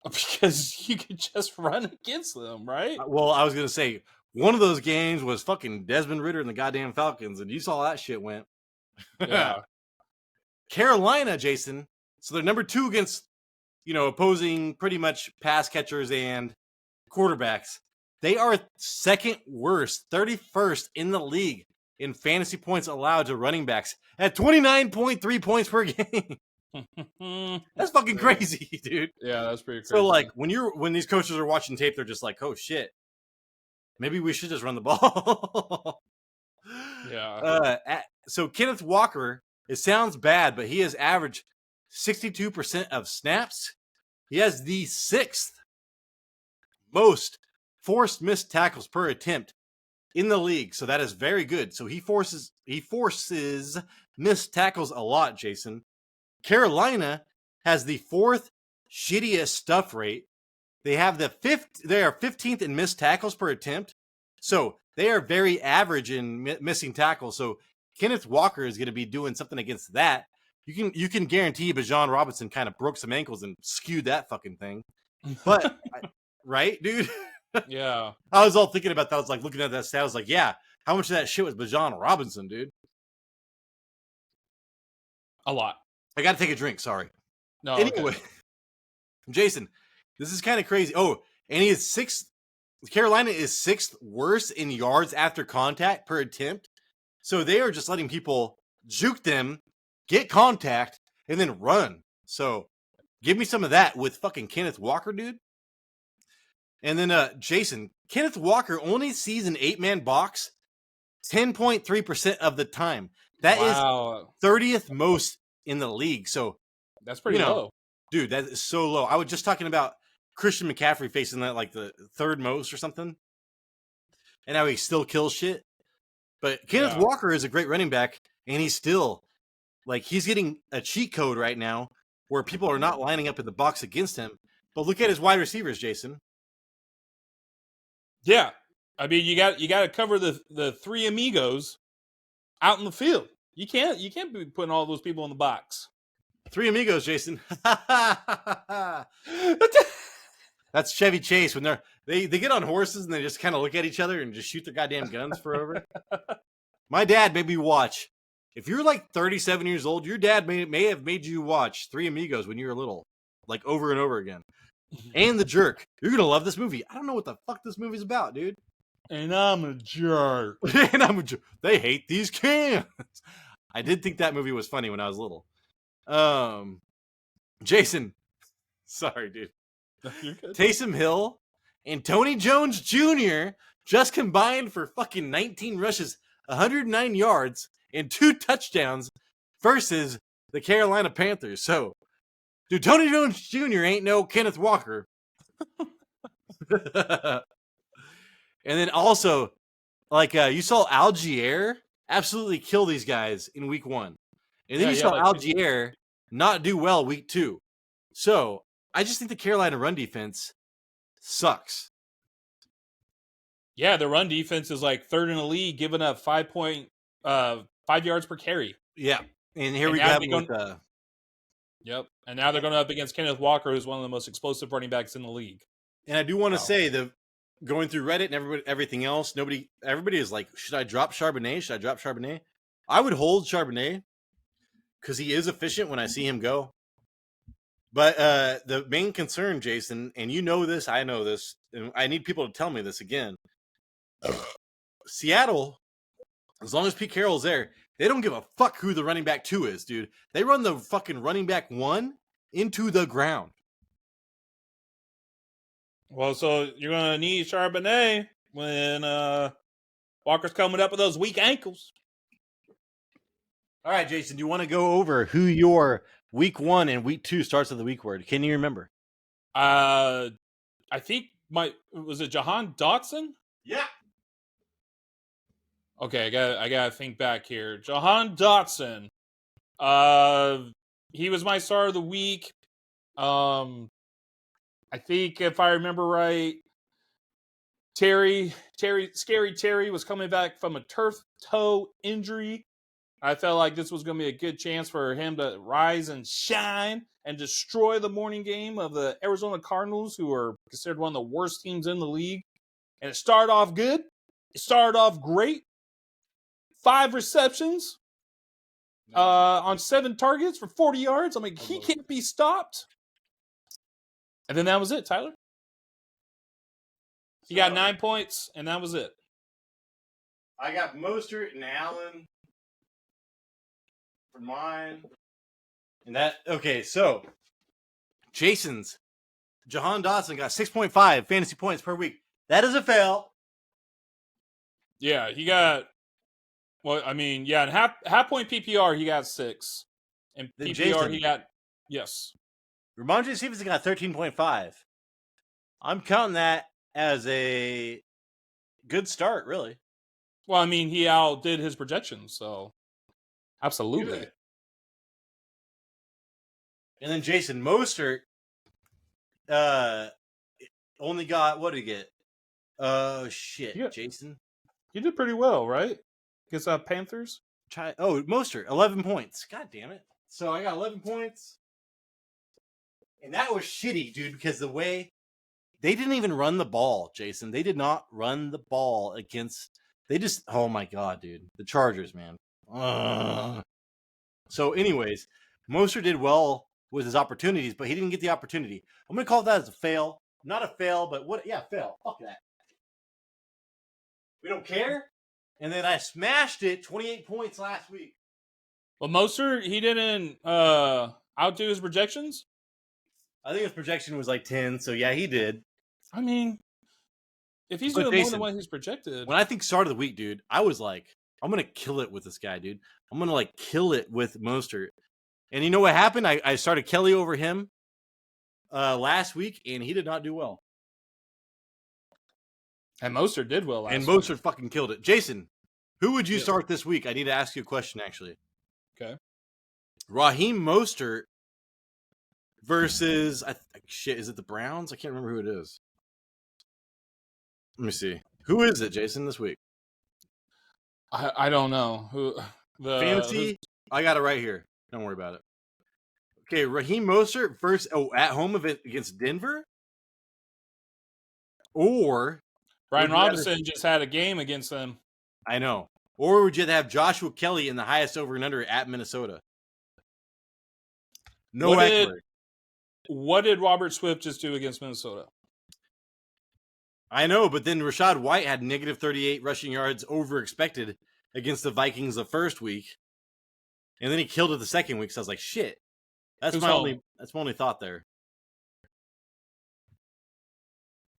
Because you could just run against them, right? Well, I was going to say, one of those games was fucking Desmond Ridder and the goddamn Falcons, and you saw how that shit went. Yeah. Carolina, Jason, so they're number 2 against, opposing pretty much pass catchers and quarterbacks. They are second worst, 31st in the league in fantasy points allowed to running backs at 29.3 points per game. That's fucking crazy, dude. Yeah, that's pretty crazy. So, like, when these coaches are watching tape, they're just like, oh, shit. Maybe we should just run the ball. Yeah. So, Kenneth Walker, it sounds bad, but he has averaged 62% of snaps. He has the 6th most forced missed tackles per attempt in the league. So that is very good. So he forces missed tackles a lot, Jason. Carolina has the 4th shittiest stuff rate. They have they are 15th in missed tackles per attempt. So they are very average in missing tackles. So Kenneth Walker is going to be doing something against that. You can guarantee Bijan Robinson kind of broke some ankles and skewed that fucking thing. But right, dude? Yeah. I was all thinking about that. I was like looking at that stat. I was like, yeah, how much of that shit was Bijan Robinson, dude? A lot. I got to take a drink. Sorry. No. Anyway, Okay. Jason, this is kind of crazy. Oh, and he is 6th. Carolina is 6th worst in yards after contact per attempt. So they are just letting people juke them, get contact, and then run. So give me some of that with fucking Kenneth Walker, dude. And then Jason, Kenneth Walker only sees an 8-man box 10.3% of the time. That is 30th most in the league. So that's pretty low. Dude, that is so low. I was just talking about Christian McCaffrey facing that like the 3rd most or something. And how he still kills shit. But Kenneth Walker is a great running back, and he's still like he's getting a cheat code right now where people are not lining up in the box against him. But look at his wide receivers, Jason. Yeah. I mean, you got to cover the 3 amigos out in the field. You can't be putting all those people in the box. 3 amigos, Jason. That's Chevy Chase when they get on horses and they just kind of look at each other and just shoot their goddamn guns forever. My dad made me watch. If you're like 37 years old, your dad may have made you watch 3 Amigos when you were little, like over and over again. And The Jerk. You're gonna love this movie. I don't know what the fuck this movie's about, dude. And I'm a jerk. And I'm a jerk. They hate these cans. I did think that movie was funny when I was little. Jason, sorry, dude. Taysom Hill and Tony Jones Jr. just combined for fucking 19 rushes, 109 yards, and 2 touchdowns versus the Carolina Panthers. So, dude, Tony Jones Jr. ain't no Kenneth Walker. And then also, like, you saw Algier absolutely kill these guys in week 1. And then you saw Algier not do well week 2. So, I just think the Carolina run defense sucks. Yeah, the run defense is like 3rd in the league, giving up 5 yards per carry. Yeah, and here we have with Yep, and now they're going up against Kenneth Walker, who's one of the most explosive running backs in the league. And I do want to say going through Reddit and everything else, everybody is like, should I drop Charbonnet? Should I drop Charbonnet? I would hold Charbonnet because he is efficient when I see him go. But the main concern, Jason, and you know this, I know this, and I need people to tell me this again. Seattle, as long as Pete Carroll's there, they don't give a fuck who the running back 2 is, dude. They run the fucking running back 1 into the ground. Well, so you're going to need Charbonnet when Walker's coming up with those weak ankles. All right, Jason, do you want to go over who your week 1 and week 2 starts of the week were? Can you remember? I think was it Jahan Dotson? Yeah. Okay, I gotta think back here. Jahan Dotson. He was my start of the week. I think if I remember right, Scary Terry was coming back from a turf toe injury. I felt like this was going to be a good chance for him to rise and shine and destroy the morning game of the Arizona Cardinals, who are considered one of the worst teams in the league. And it started off good. It started off great. 5 receptions on 7 targets for 40 yards. I mean, he can't be stopped. And then that was it, Tyler. He got 9 points, and that was it. I got Mostert and Allen for mine. And okay, so Jason's Jahan Dotson got 6.5 fantasy points per week. That is a fail. Yeah, he got, well, I mean, yeah, in half point PPR, he got 6. And Then PPR, Jason, he got, yes. Ramondre Stevenson got 13.5. I'm counting that as a good start, really. Well, I mean, he outdid his projections, so absolutely. Good. And then Jason Mostert only got, what did he get? Shit, Yeah. Jason. You did pretty well, right? Against Panthers. Mostert, 11 points. God damn it. So I got 11 points. And that was shitty, dude, because the way they didn't even run the ball, Jason. They did not run the ball against. They just. Oh my god, dude. The Chargers, man. So, anyways, Mostert did well with his opportunities, but he didn't get the opportunity. I'm gonna call that as a fail. Not a fail, but what? Yeah, fail. Fuck that. We don't care. And then I smashed it, 28 points last week. Well, Mostert, he didn't outdo his projections. I think his projection was like 10, so yeah, he did. I mean, if he's But doing more Jason, than what he's projected, when I think start of the week, dude, I was like, I'm gonna kill it with this guy, dude. I'm gonna like kill it with Mostert. And you know what happened? I started Kelly over him last week, and he did not do well. and Mostert did well last And week. Mostert fucking killed it. Jason, who would you Yes. start this week? I need to ask you a question, actually. Okay. Raheem Mostert versus shit. Is it the Browns? I can't remember who it is. Let me see. Who is it, Jason, this week? I don't know who the Fantasy. I got it right here. Don't worry about it. Okay, Raheem Mostert versus at home against Denver, or Brian would you rather- Robinson just had a game against them. I know. Or would you have Joshua Kelly in the highest over and under at Minnesota? No Eckler. What did Robert Swift just do against Minnesota? I know, but then Rashad White had negative 38 rushing yards over expected against the Vikings the first week. And then he killed it the second week, so I was like, shit. That's Who's my home? only thought there.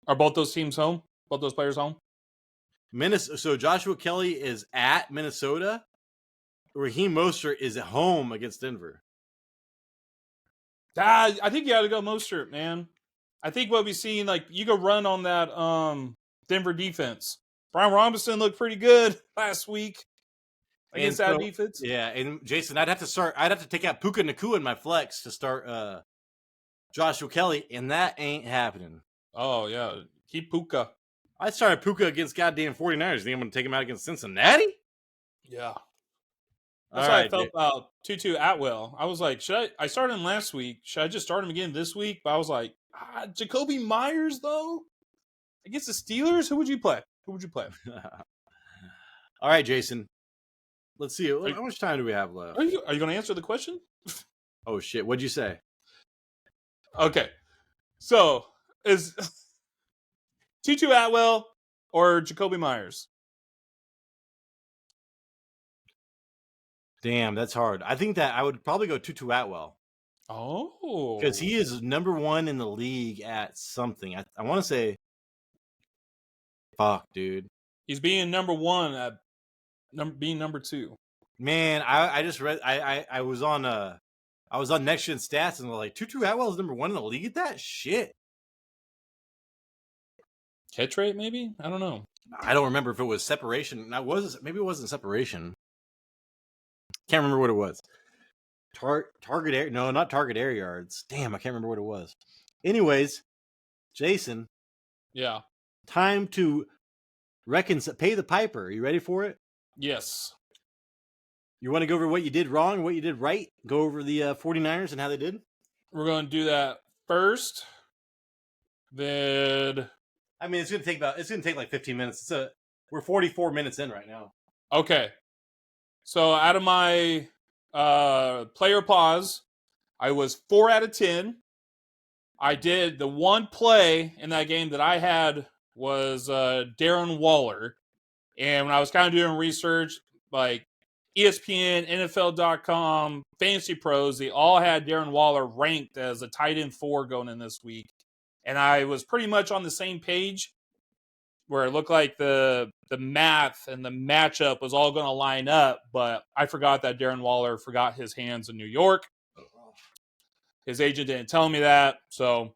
Are both those teams home? Both those players home? So Joshua Kelly is at Minnesota. Raheem Mostert is at home against Denver. I think you got to go Mostert, man. I think what we've seen, like, you go run on that Denver defense. Brian Robinson looked pretty good last week against that defense. Yeah, and Jason, I'd have to take out Puka Nacua in my flex to start Joshua Kelly, and that ain't happening. Oh, yeah. Keep Puka. I started Puka against goddamn 49ers. Think I'm going to take him out against Cincinnati? Yeah. All That's how right, I felt about Tutu Atwell. I was like, I started him last week. Should I just start him again this week? But I was like, Jacoby Myers, though? Against the Steelers? Who would you play? All right, Jason. Let's see. How much time do we have left? Are you going to answer the question? Oh, shit. What'd you say? Okay. So, is Tutu Atwell or Jacoby Myers? Damn, that's hard. I think that I would probably go Tutu Atwell. Oh. Because he is number one in the league at something. I want to say, fuck, dude. He's being number one at being number two. Man, I just read. I was on Next Gen Stats and they're like, Tutu Atwell is number one in the league at that shit. Catch rate, maybe? I don't know. I don't remember if it was separation. Maybe it wasn't separation. Can't remember what it was. Target air? No, not target air yards. Damn, I can't remember what it was. Anyways, Jason. Yeah. Time to pay the piper. Are you ready for it? Yes. You want to go over what you did wrong and what you did right? Go over the 49ers and how they did? We're going to do that first. Then, I mean, it's going to take like 15 minutes. We're 44 minutes in right now. Okay. So out of my player pause, I was 4 out of 10. I did the one play in that game that I had was Darren Waller. And when I was kind of doing research, like ESPN, NFL.com, Fantasy Pros, they all had Darren Waller ranked as a tight end 4 going in this week. And I was pretty much on the same page where it looked like the math and the matchup was all going to line up, but I forgot that Darren Waller forgot his hands in New York. His agent didn't tell me that, so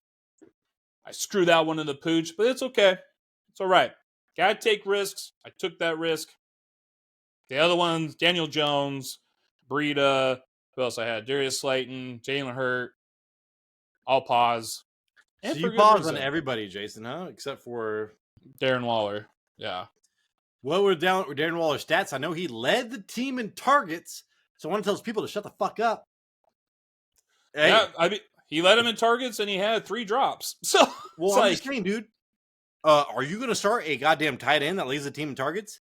I screwed that one in the pooch, but it's okay. It's all right. Gotta take risks. I took that risk. The other ones, Daniel Jones, Breida, who else I had? Darius Slayton, Jalen Hurt, all pause. So And for you good paused on reason. everybody, Jason, huh? Except for Darren Waller. Yeah. what were Darren Waller's stats? I know he led the team in targets, so I want to tell people to shut the fuck up. Yeah, Hey, I mean, he led him in targets and he had 3 drops. So well, it's I'm just like, saying, dude. Are you going to start a goddamn tight end that leads the team in targets?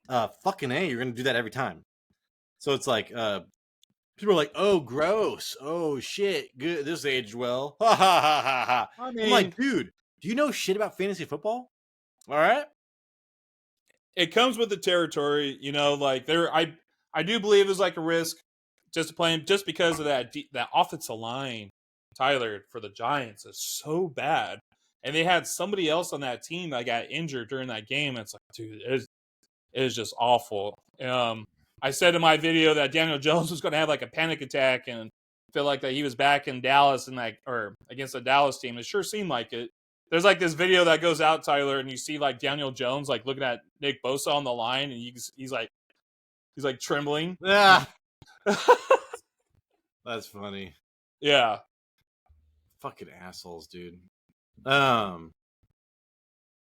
Fucking A, you're going to do that every time. So it's like, people are like, oh, gross. Oh, shit. Good. This aged well. Ha ha ha ha ha. I I'm mean, like, dude, do you know shit about fantasy football? All right. it comes with the territory, like I do believe it's like a risk just to play him just because of that offensive line, Tyler, for the Giants is so bad. And they had somebody else on that team that got injured during that game. And it's like, dude, it is just awful. I said in my video that Daniel Jones was going to have like a panic attack and feel like that he was back in Dallas and or against the Dallas team. It sure seemed like it. There's like this video that goes out, Tyler, and you see like Daniel Jones like looking at Nick Bosa on the line, and he's like trembling. Ah, that's funny. Yeah, Fucking assholes, dude. Um.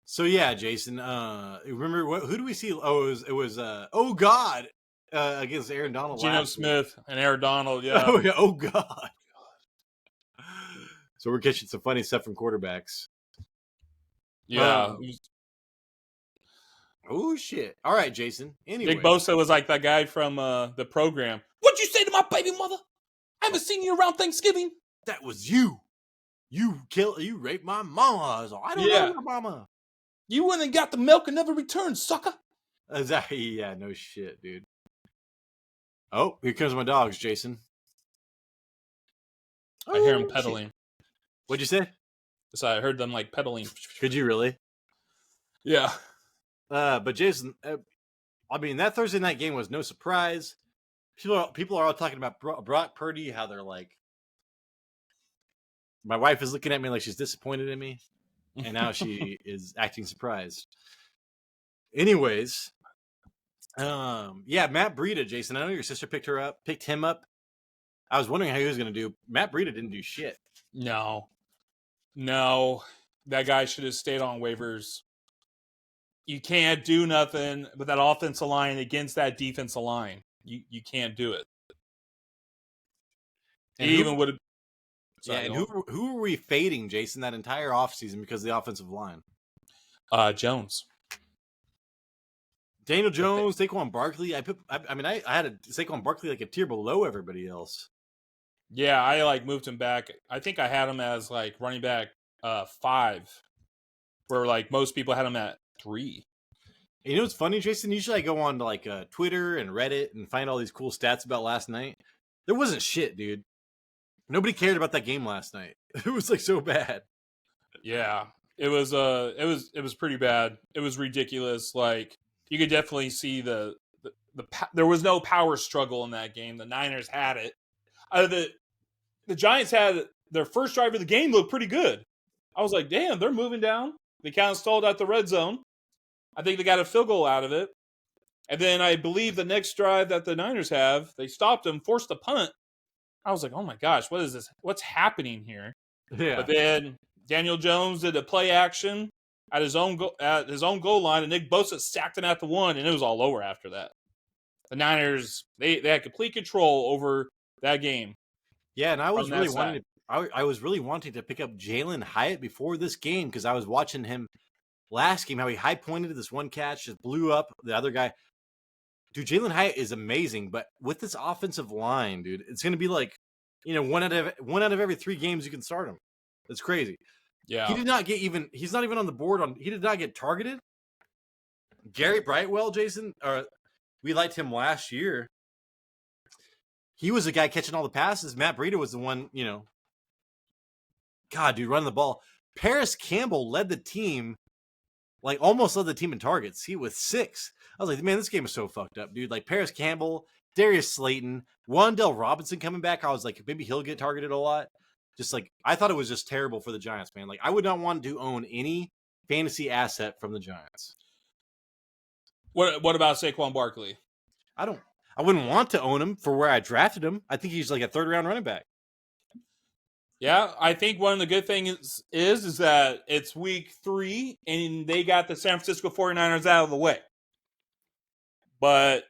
So yeah, Jason. Remember who do we see? Oh, it was. Oh God, against Aaron Donald Geno last week. Smith and Aaron Donald. Yeah, Oh, yeah, oh God. So we're catching some funny stuff from quarterbacks. yeah. Oh shit. All right, Jason. Nick Anyway, Bosa was like that guy from the program. What'd you say to my baby mother? I haven't seen you around Thanksgiving. that was you. You raped my mama. So I don't know Yeah, your mama. you went and got the milk and never returned, sucker. Exactly. Yeah, no shit, dude. Oh, here comes my dogs, Jason. I hear him Oh, shit. pedaling. What'd you say? So I heard them like pedaling. Could you really? Yeah. But Jason, I mean, that Thursday night game was no surprise. People are all talking about Brock Purdy, how they're like, my wife is looking at me like she's disappointed in me, and now she is acting surprised. Anyways, yeah, Matt Breida, Jason. I know your sister picked him up. I was wondering how he was going to do. Matt Breida didn't do shit. No. That guy should have stayed on waivers. You can't do nothing with that offensive line against that defensive line. You can't do it. And He even would have. yeah, and who were we fading, Jason, that entire offseason because of the offensive line? Jones. Daniel Jones, Saquon Barkley. I had a Saquon Barkley like a tier below everybody else. Yeah, I like moved him back. I think I had him as like running back 5, where like most people had him at 3. And you know what's funny, Jason? Usually I go on to like Twitter and Reddit and find all these cool stats about last night. There wasn't shit, dude. Nobody cared about that game last night. It was like so bad. Yeah, it was pretty bad. It was ridiculous. Like you could definitely see there was no power struggle in that game. The Niners had it. The Giants had their first drive of the game looked pretty good. I was like, damn, they're moving down. They kind of stalled at the red zone. I think they got a field goal out of it. And then I believe the next drive that the Niners have, they stopped them, forced a punt. I was like, oh my gosh, what is this? What's happening here? Yeah. But then Daniel Jones did a play action at his own goal line, and Nick Bosa sacked him at the 1, and it was all over after that. The Niners, they had complete control over that game. Yeah, and I was really wanting to pick up Jalen Hyatt before this game because I was watching him last game, how he high pointed this one catch, just blew up the other guy. Dude, Jalen Hyatt is amazing, but with this offensive line, dude, it's going to be like, one out of every 3 games you can start him. It's crazy. Yeah, he's not even on the board he did not get targeted. Gary Brightwell, Jason, we liked him last year. He was the guy catching all the passes. Matt Breida was the one, God, dude, running the ball. Paris Campbell led the team, like almost led the team in targets. He was 6. I was like, man, this game is so fucked up, dude. Like Paris Campbell, Darius Slayton, Wan'Dale Robinson coming back. I was like, maybe he'll get targeted a lot. Just like, I thought it was just terrible for the Giants, man. Like, I would not want to own any fantasy asset from the Giants. What about Saquon Barkley? I wouldn't want to own him for where I drafted him. I think he's like a 3rd round running back. Yeah, I think one of the good things is that it's week 3 and they got the San Francisco 49ers out of the way. But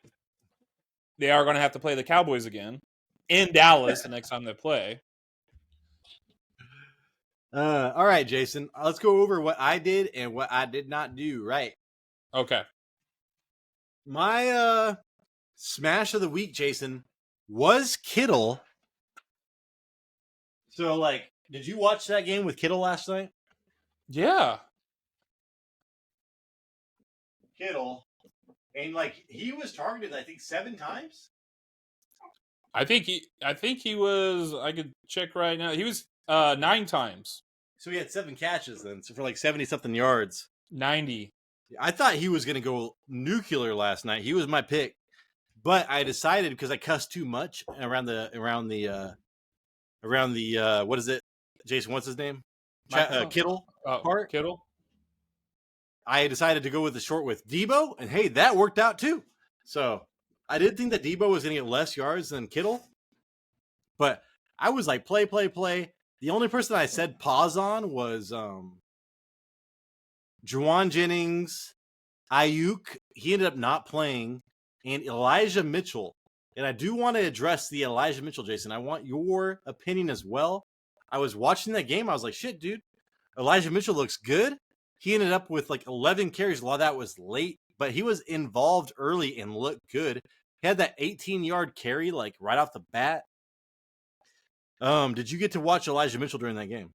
they are going to have to play the Cowboys again in Dallas the next time they play. All right, Jason. Let's go over what I did and what I did not do. Right. Okay. My smash of the week, Jason, was Kittle. So, like, did you watch that game with Kittle last night? Yeah. Kittle. And, like, he was targeted, I think, 7 times. I think he was, I could check right now. He was 9 times. So he had 7 catches then, so for like 70-something yards. 90. I thought he was going to go nuclear last night. He was my pick. But I decided, because I cussed too much around the what is it? Jason, what's his name? Kittle part. Kittle. I decided to go with the short with Debo, and hey, that worked out too. So I did think that Debo was going to get less yards than Kittle, but I was like, play. The only person I said pause on was Juwan Jennings, Ayuk. He ended up not playing, and Elijah Mitchell. And I do want to address the Elijah Mitchell, Jason. I want your opinion as well. I was watching that game. I was like, shit, dude. Elijah Mitchell looks good. He ended up with like 11 carries. A lot of that was late, but he was involved early and looked good. He had that 18-yard carry like right off the bat. Did you get to watch Elijah Mitchell during that game?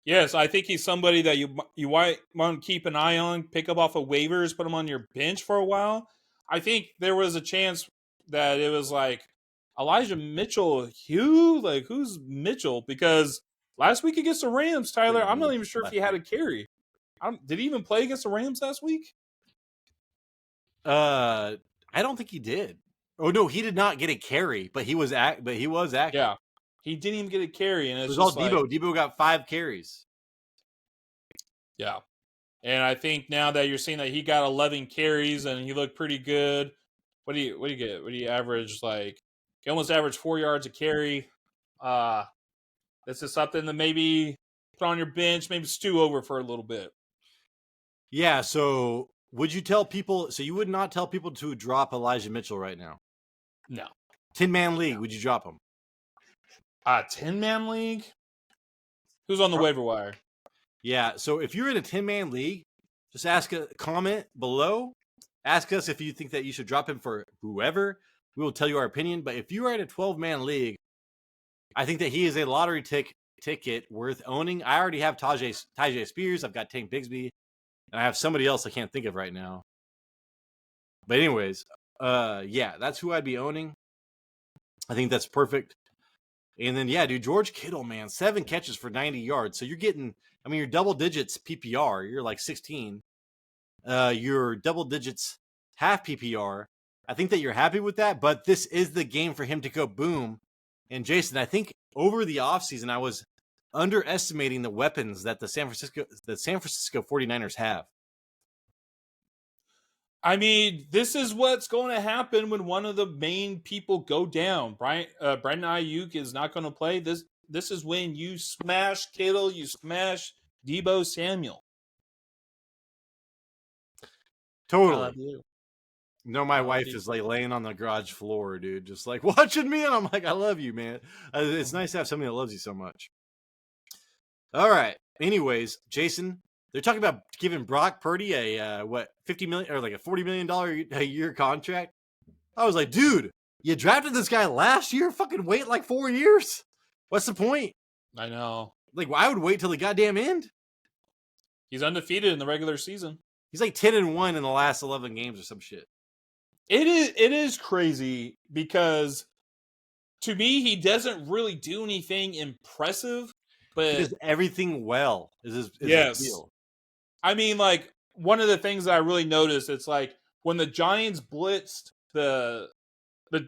Yes, I think he's somebody that you might want to keep an eye on, pick up off of waivers, put him on your bench for a while. I think there was a chance that it was like Elijah Mitchell, who's Mitchell? Because last week against the Rams, Tyler, I'm not even sure if he had a carry. Did he even play against the Rams last week? I don't think he did. Oh no, he did not get a carry, but he was active. Yeah, he didn't even get a carry, and it was all Debo. Debo got 5 carries. Yeah, and I think now that you're seeing that he got 11 carries and he looked pretty good. What do you get? What do you average? Like, he almost averaged 4 yards a carry. This is something that maybe put on your bench, maybe stew over for a little bit. Yeah. So would you tell people? So you would not tell people to drop Elijah Mitchell right now? No. 10-man league. Would you drop him? 10-man league. Who's on the waiver wire? Yeah. So if you're in a 10-man league, just ask a comment below. Ask us if you think that you should drop him for whoever. We will tell you our opinion. But if you are in a 12-man league, I think that he is a lottery ticket worth owning. I already have Tyjae Spears. I've got Tank Bigsby. And I have somebody else I can't think of right now. But anyways, yeah, that's who I'd be owning. I think that's perfect. And then, yeah, dude, George Kittle, man, 7 catches for 90 yards. So you're getting, I mean, you're double digits PPR. You're like 16. You're double digits half PPR. I think that you're happy with that, but this is the game for him to go boom. And Jason, I think over the offseason, I was underestimating the weapons that the San Francisco 49ers have. I mean, this is what's going to happen when one of the main people go down. Brandon Ayuk is not going to play. This is when you smash Kittle, you smash Debo Samuel. Totally. I love you. No, my wife is like laying on the garage floor, dude, just like watching me, and I'm like, I love you, man. It's nice to have somebody that loves you so much. All right. Anyways, Jason, they're talking about giving Brock Purdy a $50 million or like a $40 million a year contract. I was like, dude, you drafted this guy last year. Fucking wait like 4 years. What's the point? I know. Like, I would wait till the goddamn end. He's undefeated in the regular season. He's like 10-1 in the last 11 games or some shit. It is crazy because to me he doesn't really do anything impressive, but he does everything well. Is his deal. I mean, like, one of the things that I really noticed, it's like when the Giants blitzed when the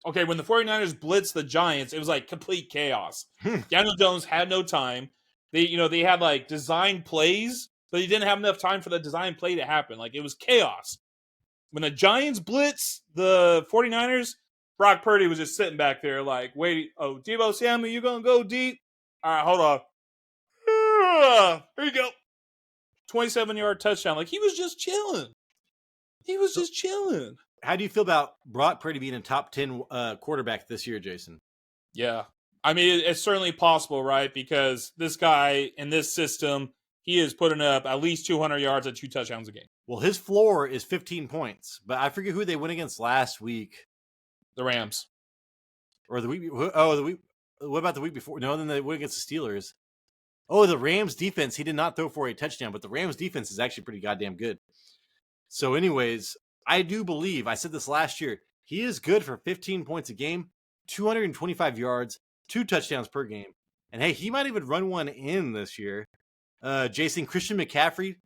49ers blitzed the Giants, it was like complete chaos. Daniel Jones had no time. They had like design plays, but he didn't have enough time for the design play to happen. Like, it was chaos when the Giants blitz the 49ers, Brock Purdy was just sitting back there like, wait, oh, Deebo Samuel, you going to go deep? All right, hold on. Here you go. 27-yard touchdown. Like, he was just chilling. He was just chilling. How do you feel about Brock Purdy being a top 10 quarterback this year, Jason? Yeah. I mean, it's certainly possible, right? Because this guy in this system, he is putting up at least 200 yards and 2 touchdowns a game. Well, his floor is 15 points, but I forget who they went against last week. The Rams. Or the week. Oh, the week. What about the week before? No, then they went against the Steelers. Oh, the Rams defense. He did not throw for a touchdown, but the Rams defense is actually pretty goddamn good. So, anyways, I do believe, I said this last year, he is good for 15 points a game, 225 yards, 2 touchdowns per game. And hey, he might even run one in this year. Jason, Christian McCaffrey,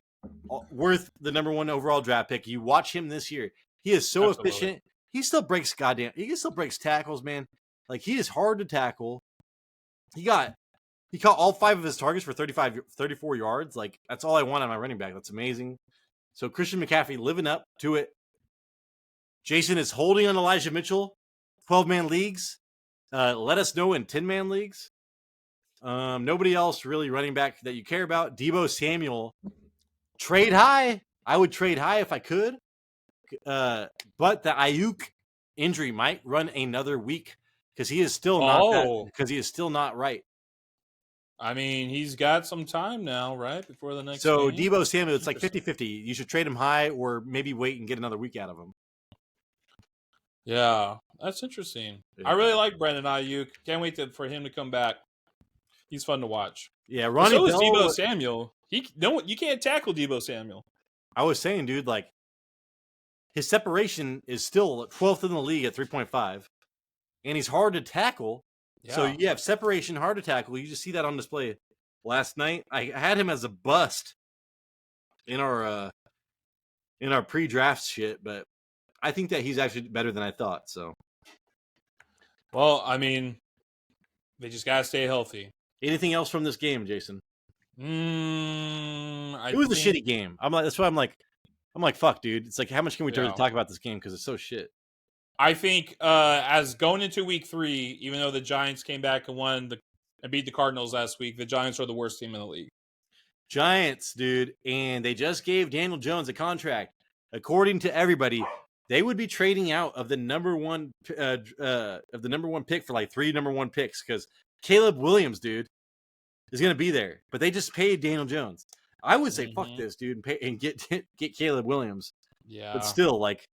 worth the number 1 overall draft pick. You watch him this year. He is so efficient. He still breaks tackles, man. Like, he is hard to tackle. He caught all 5 of his targets for 34 yards. Like, that's all I want on my running back. That's amazing. So Christian McCaffrey living up to it. Jason is holding on Elijah Mitchell, 12-man leagues. Let us know in 10-man leagues. Nobody else really running back that you care about. Deebo Samuel, trade high. I would trade high if I could. But the Ayuk injury might run another week because he is still not right. I mean, he's got some time now, right? Before the next So game. Deebo Samuel, it's like 50-50. You should trade him high or maybe wait and get another week out of him. Yeah, that's interesting. Yeah. I really like Brandon Ayuk. Can't wait for him to come back. He's fun to watch. Yeah, Ronnie So is Bell, Deebo Samuel. You can't tackle Deebo Samuel. I was saying, dude, like, his separation is still 12th in the league at 3.5. And he's hard to tackle. Yeah. So you have separation, hard to tackle. You just see that on display last night. I had him as a bust in our pre-draft shit, but I think that he's actually better than I thought. So, well, I mean, they just gotta stay healthy. Anything else from this game, Jason? It was a shitty game. That's why I'm like, fuck, dude. It's like, how much can we talk about this game because it's so shit. I think as going into week 3, even though the Giants came back and beat the Cardinals last week, the Giants are the worst team in the league. Giants, dude, and they just gave Daniel Jones a contract. According to everybody, they would be trading out of the number 1 pick for like 3 number 1 picks because Caleb Williams, dude, is going to be there. But they just paid Daniel Jones. I would say fuck this, dude, and get Caleb Williams. Yeah, but still, like,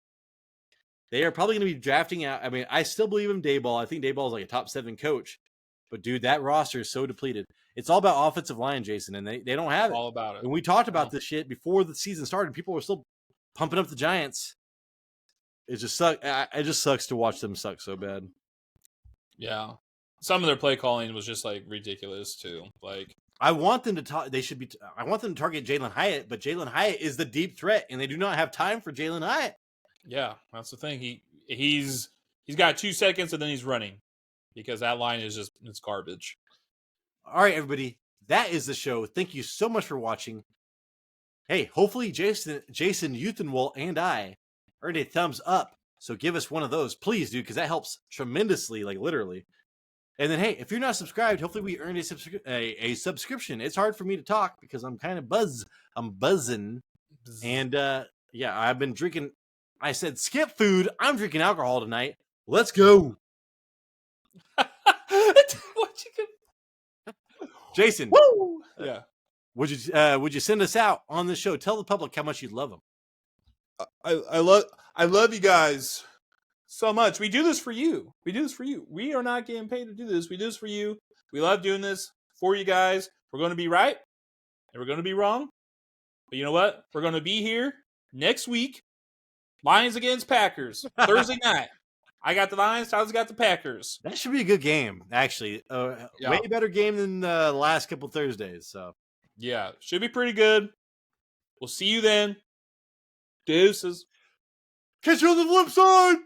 they are probably going to be drafting out. I mean, I still believe in Daboll. I think Daboll is like a top 7 coach. But, dude, that roster is so depleted. It's all about offensive line, Jason, and they don't have it. All about it. And we talked about this shit before the season started. People were still pumping up the Giants. It just sucks to watch them suck so bad. Yeah. Some of their play calling was just, like, ridiculous, too. Like, I want them to I want them to target Jalen Hyatt, but Jalen Hyatt is the deep threat, and they do not have time for Jalen Hyatt. Yeah, that's the thing. He's got 2 seconds and then he's running because that line is it's garbage. All right, everybody, that is the show. Thank you so much for watching. Hey, hopefully Jason Euthenwold and I earned a thumbs up. So give us one of those, please, dude, because that helps tremendously, like literally. And then, hey, if you're not subscribed, hopefully we earned a subscription. It's hard for me to talk because I'm kind of I'm buzzing. And yeah, I've been drinking. I said skip food. I'm drinking alcohol tonight. Let's go. Jason. Woo! Yeah. Would you send us out on this show? Tell the public how much you love them. I love you guys so much. We do this for you. We are not getting paid to do this. We do this for you. We love doing this for you guys. We're going to be right and we're going to be wrong. But you know what? We're going to be here next week. Lions against Packers. Thursday night. I got the Lions. Tyler's got the Packers. That should be a good game, actually. Way better game than the last couple Thursdays. So yeah, should be pretty good. We'll see you then. Deuces. Catch you on the flip side.